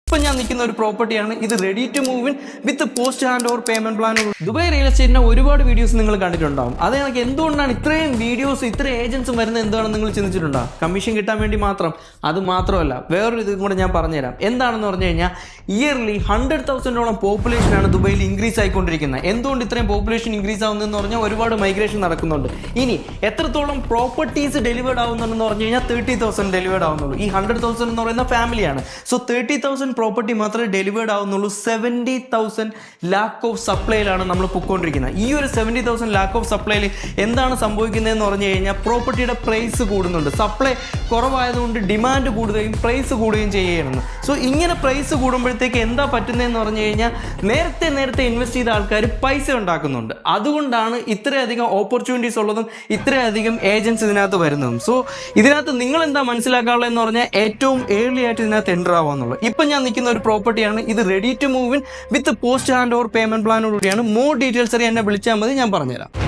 ഇപ്പം ഞാൻ നിൽക്കുന്ന ഒരു പ്രോപ്പർട്ടിയാണ് ഇത്. Ready to move in with post hand over payment plan. Dubai real എസ്റ്റേറ്റിന്റെ ഒരുപാട് വീഡിയോസ് നിങ്ങൾ കണ്ടിട്ടുണ്ടാവും. അത് കണക്ക് എന്തുകൊണ്ടാണ് ഇത്രയും വീഡിയോസ് ഇത്രയും ഏജൻസും വരുന്നത് എന്താണെന്ന് നിങ്ങൾ ചിന്തിച്ചിട്ടുണ്ടാവും. കമ്മീഷൻ കിട്ടാൻ വേണ്ടി മാത്രം. അത് മാത്രമല്ല, വേറൊരു ഇതും കൂടെ ഞാൻ പറഞ്ഞുതരാം. എന്താണെന്ന് പറഞ്ഞു കഴിഞ്ഞാൽ ഇയർലി 100,000ഓളം പോപ്പുലേഷനാണ് ദുബൈയിൽ ഇൻക്രീസ് ആയിക്കൊണ്ടിരിക്കുന്നത്. എന്തുകൊണ്ട് ഇത്രയും പോപ്പുലേഷൻ ഇൻക്രീസ് ആവുന്നതെന്ന് പറഞ്ഞാൽ ഒരുപാട് മൈഗ്രേഷൻ നടക്കുന്നുണ്ട്. ഇനി എത്രത്തോളം പ്രോപ്പർട്ടീസ് ഡെലിവേർഡ് ആവുന്നുണ്ടെന്ന് പറഞ്ഞു കഴിഞ്ഞാൽ 30,000 ഡെലിവേർഡ് ആവുന്നുള്ളൂ. ഈ 100,000 എന്ന് പറയുന്ന ഫാമിലിയാണ്. സോ 30,000 പ്രോപ്പർട്ടി മാത്രമേ ഡെലിവേർഡ് ആവുന്നുള്ളൂ. 70,000 ലാക്ക് ഓഫ് സപ്ലൈയിലാണ് നമ്മൾ പൊയ്ക്കൊണ്ടിരിക്കുന്നത്. ഈ ഒരു 70,000 ലാക്ക് ഓഫ് സപ്ലൈയിൽ എന്താണ് സംഭവിക്കുന്നതെന്ന് പറഞ്ഞു കഴിഞ്ഞാൽ പ്രോപ്പർട്ടിയുടെ പ്രൈസ് കൂടുന്നുണ്ട്. സപ്ലൈ കുറവായതുകൊണ്ട് ഡിമാൻഡ് കൂടുകയും പ്രൈസ് കൂടുകയും ചെയ്യുകയാണ്. സോ ഇങ്ങനെ പ്രൈസ് കൂടുമ്പോഴത്തേക്ക് എന്താ പറ്റുന്നതെന്ന് പറഞ്ഞു കഴിഞ്ഞാൽ നേരത്തെ ഇൻവെസ്റ്റ് ചെയ്ത ആൾക്കാർ പൈസ ഉണ്ടാക്കുന്നുണ്ട്. അതുകൊണ്ടാണ് ഇത്രയധികം ഓപ്പർച്യൂണിറ്റീസ് ഉള്ളതും ഇത്രയധികം ഏജൻസ് ഇതിനകത്ത് വരുന്നതും. സോ ഇതിനകത്ത് നിങ്ങൾ എന്താ മനസ്സിലാക്കാനുള്ളതെന്ന് പറഞ്ഞാൽ ഏറ്റവും ഏർലി ആയിട്ട് ഇതിനകത്ത് എൻ്റർ ആവാന്നുള്ളത്. ഇപ്പം ഞാൻ നിൽക്കുന്ന ഒരു പ്രോപ്പർട്ടിയാണ് ഇത്. Ready to move in with post hand over payment പ്ലാനോടുകൂടിയാണ്. മോർ ഡീറ്റെയിൽസ് അറിയാൻ എന്നെ വിളിച്ചാൽ മതി, ഞാൻ പറഞ്ഞുതരാം.